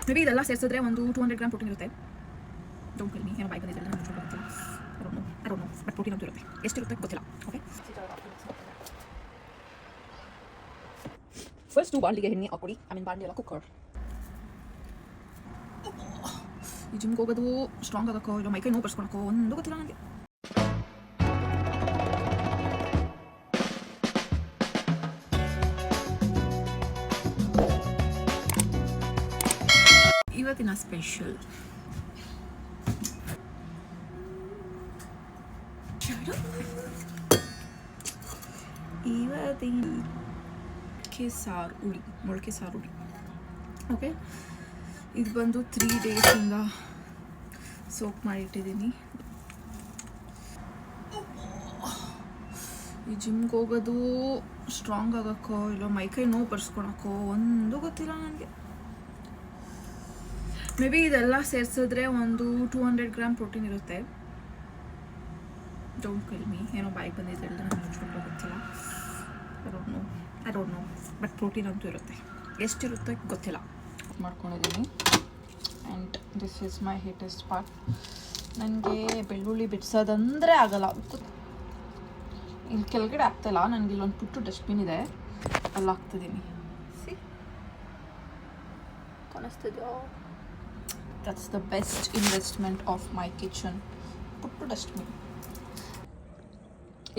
May be ಇದೆಲ್ಲ ಸೇರಿಸಿದ್ರೆ ಒಂದು 200 ಗ್ರಾಮ್ ಪ್ರೋಟೀನ್ ಇರುತ್ತೆ. ಡೋಂಟ್ ಟೆಲ್ ಮೀ, ಏನೋ ಬಾಯ್ ಬಂದಿದ್ದೆಲ್ಲ ನಾನು ಗೊತ್ತಿಲ್ಲ. I don't know but protein ಅಂತೂ ಇರುತ್ತೆ. ಎಷ್ಟಿರುತ್ತೆ ಗೊತ್ತಿಲ್ಲ. ಓಕೆ, ಫಸ್ಟು ಬಾಂಡಿಗೆ ಎಣ್ಣೆ ಹಾಕೊಡಿ. ಬಾಂಡಿ ಎಲ್ಲ ಕುಕ್ಕರ್. ಈ ಜಿಮ್ಗೆ ಹೋಗೋದು ಸ್ಟ್ರಾಂಗ್ ಆಗೋಕ್ಕೋ ಇಲ್ಲ ಮೈಕೈ ನೋವು ಬರ್ಸ್ಕೊಳಕ್ಕೋ ಒಂದು ಗೊತ್ತಿಲ್ಲ ನನಗೆ. ಇವತ್ತಿನ ಸ್ಪೆಷಲ್ ಸಾರು ಉಳಿ, ಮೊಳಕೆ ಸಾರು ಉಳಿ. ಓಕೆ, ಇದು ಬಂದು 3 ಡೇಸಿಂದ ಸೋಪ್ ಮಾಡಿಟ್ಟಿದ್ದೀನಿ. ಈ ಜಿಮ್ಗೆ ಹೋಗೋದು ಸ್ಟ್ರಾಂಗ್ ಆಗೋಕ್ಕೋ ಇಲ್ಲ ಮೈಕೈ ನೋವು ಬರ್ಸ್ಕೊಳಕ್ಕೋ ಒಂದು ಗೊತ್ತಿಲ್ಲ ನನಗೆ. ಮೇ ಬಿ ಇದೆಲ್ಲ ಸೇರಿಸಿದ್ರೆ ಒಂದು 200 ಗ್ರಾಮ್ ಪ್ರೋಟೀನ್ ಇರುತ್ತೆ. ಡೋಂಟ್ ಟೆಲ್ ಮೀ, ಏನೋ ಬಾಯಿಗೆ ಬಂದಿದ್ದೆಲ್ಲ ನನಗೆ ಗೊತ್ತಿಲ್ಲ. I don't know but protein ಅಂತೂ ಇರುತ್ತೆ. ಎಷ್ಟಿರುತ್ತೆ ಗೊತ್ತಿಲ್ಲ. ಮಾಡ್ಕೊಂಡಿದ್ದೀನಿ. And this is my hatest part. ನನಗೆ ಬೆಳ್ಳುಳ್ಳಿ ಬಿಡಿಸೋದಂದರೆ ಆಗಲ್ಲ. ಇಲ್ಲಿ ಕೆಳಗಡೆ ಆಗ್ತಾಯಿಲ್ಲ, ನನಗೆ ಇಲ್ಲೊಂದು ಪುಟ್ಟು ಡಸ್ಟ್ಬಿನ್ ಇದೆ, ಅಲ್ಲಿ ಹಾಕ್ತಿದ್ದೀನಿ. ಸಿ, ಕಾಣಿಸ್ತಿದೆಯೋ? That's the best investment of my kitchen. ಪುಟ್ಟು ಡಸ್ಟ್ಬಿನ್.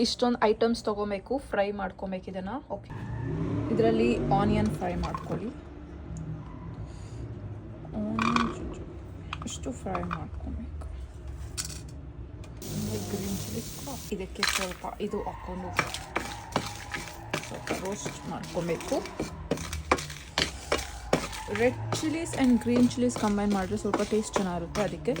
ಇಷ್ಟೊಂದು ಐಟಮ್ಸ್ ತೊಗೊಬೇಕು, ಫ್ರೈ ಮಾಡ್ಕೊಬೇಕು ಇದನ್ನು. ಓಕೆ, ಇದರಲ್ಲಿ ಆನಿಯನ್ ಫ್ರೈ ಮಾಡ್ಕೊಳ್ಳಿ. ಇಷ್ಟು ಫ್ರೈ ಮಾಡ್ಕೊಬೇಕು. ಗ್ರೀನ್ ಚಿಲ್ಲಿ ಇದಕ್ಕೆ ಸ್ವಲ್ಪ ಇದು ಹಾಕ್ಕೊಂಡು ಸ್ವಲ್ಪ ರೋಸ್ಟ್ ಮಾಡ್ಕೊಬೇಕು. Red chillies and green chillies combine ಮಾಡಿದ್ರೆ ಸ್ವಲ್ಪ ಟೇಸ್ಟ್ ಚೆನ್ನಾಗಿರುತ್ತೆ. ಅದಕ್ಕೆ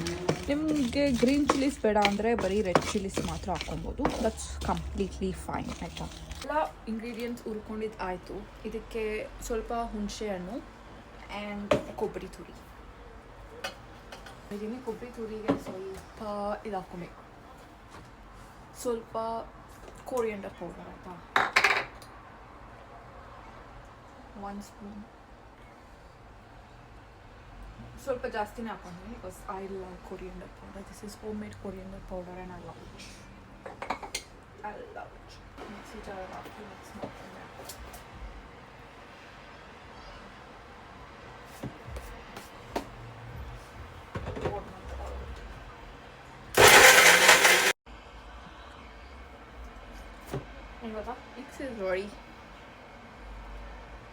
ನಿಮಗೆ ಗ್ರೀನ್ ಚಿಲ್ಲೀಸ್ ಬೇಡ ಅಂದರೆ ಬರೀ ರೆಡ್ ಚಿಲ್ಲೀಸ್ ಮಾತ್ರ ಹಾಕ್ಕೊಬೋದು. That's completely fine. ಆಯಿತಾ, ಎಲ್ಲ ಇಂಗ್ರೀಡಿಯೆಂಟ್ಸ್ ಹುರ್ಕೊಂಡಿದ್ದು ಆಯಿತು. ಇದಕ್ಕೆ ಸ್ವಲ್ಪ ಹುಣಸೆ ಹಣ್ಣು ಆ್ಯಂಡ್ ಕೊಬ್ಬರಿ ತುರಿ ಇದೀನಿ. ಕೊಬ್ಬರಿ ತುರಿಗೆ ಸ್ವಲ್ಪ ಇದು ಹಾಕ್ಕೊಬೇಕು, ಸ್ವಲ್ಪ ಕೋರಿಯಂಡರ್ ಪೌಡರ್. ಆಯಿತಾ, 1 ಸ್ಪೂನ್. ಸ್ವಲ್ಪ ಜಾಸ್ತಿನೇ ಹಾಕ್ಕೊಂಡ್ವಿ because I love coriander powder. This is home made coriander powder and I love it. Mixie jar ಹಾಕಿ ಮಿಕ್ಸ್ ಮಾಡ್ಕೊಂಡೆ. ಇವಾಗ ಮಿಕ್ಸ್ ಇಸ್ ರೆಡಿ.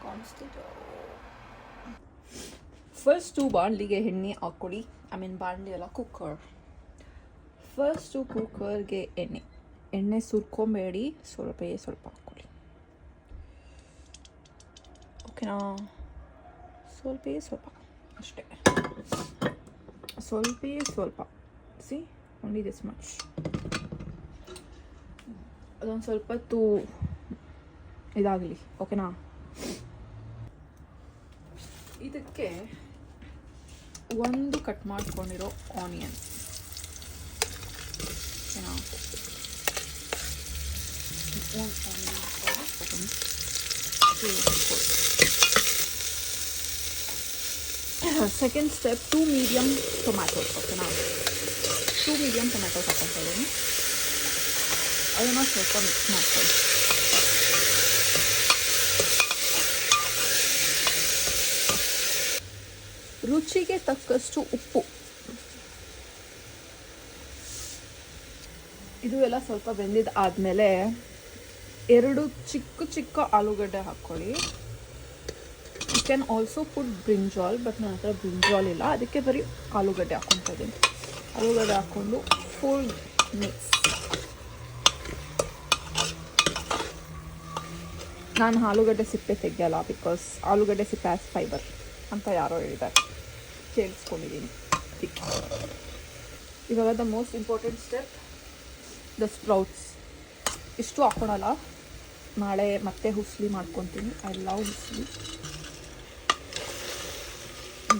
ಕಾಣಿಸ್ತಿದೆ. ಫಸ್ಟು ಬಾಣಲಿಗೆ ಎಣ್ಣೆ ಹಾಕ್ಕೊಳ್ಳಿ. ಬಾಣಲಿ ಅಲ್ಲ, ಕುಕ್ಕರ್. ಫಸ್ಟು ಕುಕ್ಕರ್ಗೆ ಎಣ್ಣೆ ಸುರ್ಕೊಂಬೇಡಿ, ಸ್ವಲ್ಪ ಹಾಕ್ಕೊಳ್ಳಿ. ಓಕೆನಾ? ಸ್ವಲ್ಪ ಅಷ್ಟೇ, ಸ್ವಲ್ಪ. C, only this much. ಅದೊಂದು ಸ್ವಲ್ಪ ಹೊತ್ತು ಇದಾಗಲಿ. ಓಕೆನಾ? ಇದಕ್ಕೆ ಒಂದು ಕಟ್ ಮಾಡ್ಕೊಂಡಿರೋ ಆನಿಯನ್. ಓಕೆನಾ? Second step 2 medium tomatoes. ಓಕೆನಾ? 2 ಮೀಡಿಯಮ್ ಟೊಮ್ಯಾಟೋಸ್ ಹಾಕ್ಕೊತಾ ಇದ್ದೀನಿ. ಅದನ್ನು ಸ್ವಲ್ಪ ಮಿಕ್ಸ್ ಮಾಡ್ಕೊಳ್ಳಿ. ರುಚಿಗೆ ತಕ್ಕಷ್ಟು ಉಪ್ಪು. ಇದು ಎಲ್ಲ ಸ್ವಲ್ಪ ಬೆಂದಿದ್ದು ಆದಮೇಲೆ 2 ಚಿಕ್ಕ ಆಲೂಗಡ್ಡೆ ಹಾಕ್ಕೊಳ್ಳಿ. You can also put brinjal, but ನನ್ನ ಹತ್ರ ಬ್ರಿಂಜಾಲ್ ಇಲ್ಲ, ಅದಕ್ಕೆ ಬರೀ ಆಲೂಗಡ್ಡೆ ಹಾಕ್ಕೊತಾ ಇದ್ದೀನಿ. ಆಲೂಗಡ್ಡೆ ಹಾಕ್ಕೊಂಡು ಫುಲ್ ಮಿಕ್ಸ್. ನಾನು ಆಲೂಗಡ್ಡೆ ಸಿಪ್ಪೆ ತೆಗೆಯಲ್ಲ ಬಿಕಾಸ್ ಆಲೂಗಡ್ಡೆ ಸಿಪ್ಪೆ ಆಸ್ ಫೈಬರ್ ಅಂತ ಯಾರೋ ಹೇಳಿದ್ದಾರೆ, ಕೇಳಿಸ್ಕೊಂಡಿದ್ದೀನಿ. ಇವಾಗ the most important step, the sprouts. ಇಷ್ಟು ಹಾಕ್ಕೊಳಲ್ಲ, ನಾಳೆ ಮತ್ತೆ ಹುಸ್ಲಿ ಮಾಡ್ಕೊತೀನಿ. I love husli.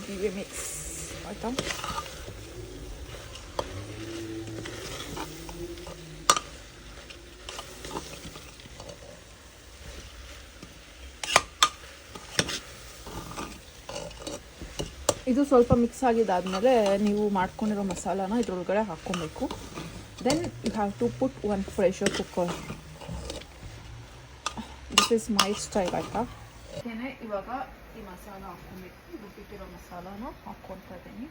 Give a mix. ಆಯಿತಾ? ಇದು ಸ್ವಲ್ಪ ಮಿಕ್ಸ್ ಆಗಿದ್ದಾದಮೇಲೆ ನೀವು ಮಾಡ್ಕೊಂಡಿರೋ ಮಸಾಲಾನ ಇದ್ರೊಳಗಡೆ ಹಾಕ್ಕೊಬೇಕು. Then you have to put one pressure cooker. This is my style ಆಯಿತಾ. ಇವಾಗ ಈ ಮಸಾಲ ಹಾಕ್ಕೊಬೇಕು. ರುಬ್ಬಿಟ್ಟಿರೋ ಮಸಾಲಾನ ಹಾಕ್ಕೊಳ್ತಾ ಇದ್ದೀನಿ.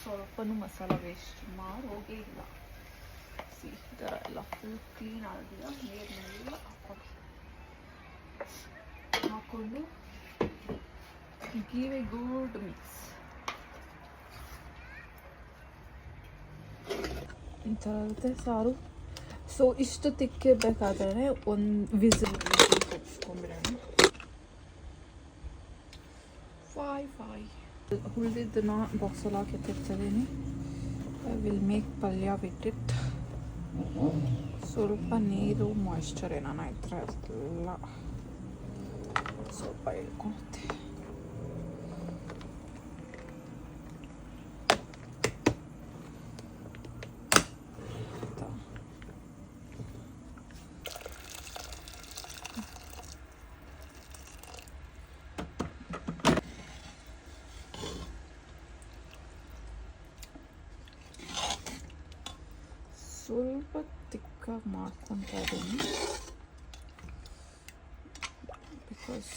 ಸ್ವಲ್ಪನೂ ಮಸಾಲ ವೇಸ್ಟ್ ಮಾಡೋಗೇ ಇಲ್ಲ. ಸಿ ಈ ಥರ ಎಲ್ಲ ಫುಲ್ ಕ್ಲೀನ್ ಆಗಿಲ್ಲ, ನೀರಿನೆಲ್ಲ ಹಾಕ್ಕೊಂಡು ಗಿವ್ ಎ ಗುಡ್ ಮಿಕ್ಸ್. ಈ ಥರ ಇರುತ್ತೆ ಸಾರು. ಸೊ ಇಷ್ಟು ತಿಕ್ಕಿರ್ಬೇಕಾದ್ರೆ ಒಂದು ವಿಸಿಲ್ ಕೊಚ್ಕೊಂಡ್ಬಿಡೋಣ. ಉಳಿದಿದ್ದನ್ನ ಬಾಕ್ಸಲ್ಲಿ ಹಾಕಿ ಎತ್ತಿರ್ತಿದ್ದೀನಿ. ಐ ವಿಲ್ ಮೇಕ್ ಪಲ್ಯ ವಿತ್ ಇಟ್. ಸ್ವಲ್ಪ ನೀರು ಮಾಯಿಶ್ಚರ್ ಏನಾನ ಇದ್ರೆ ಅದೆಲ್ಲ ಸ್ವಲ್ಪ ಇಳ್ಕೊಳುತ್ತೆ. ಸ್ವಲ್ಪ ತಿಕ್ಕಾಗಿ ಮಾಡ್ಕೊತಾ ಇದ್ದೀನಿ, ಬಿಕಾಸ್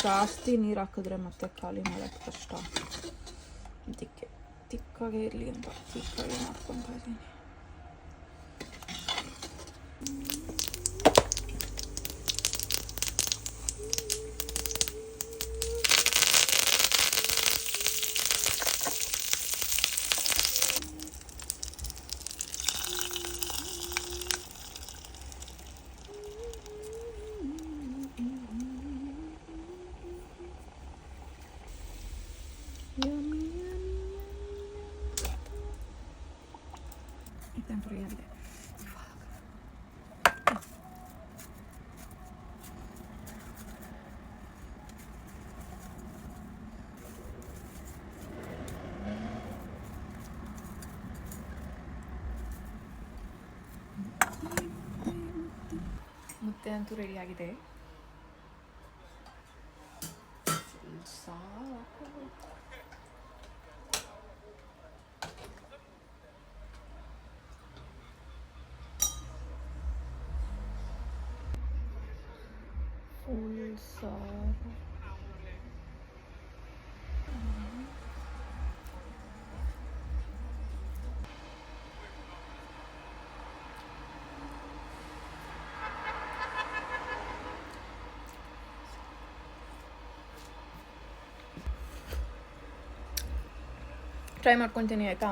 ಜಾಸ್ತಿ ನೀರು ಹಾಕಿದ್ರೆ ಮತ್ತೆ ಖಾಲಿ ಮಾಡೋದು ಕಷ್ಟ. ಅದಕ್ಕೆ ತಿಕ್ಕಾಗೇ ಇರಲಿ ಅಂತ ತಿಕ್ಕಾಗಿ ಮಾಡ್ಕೊತಾ ಇದ್ದೀನಿ. Temporerade. ಮುದ್ದೆ ಅಂತೂ ರೆಡಿ ಆಗಿದೆ. ಫುಲ್ ಸಾರು. ಟ್ರೈ ಮಾಡ್ಕೊತೀನಿ ಆಯಿತಾ.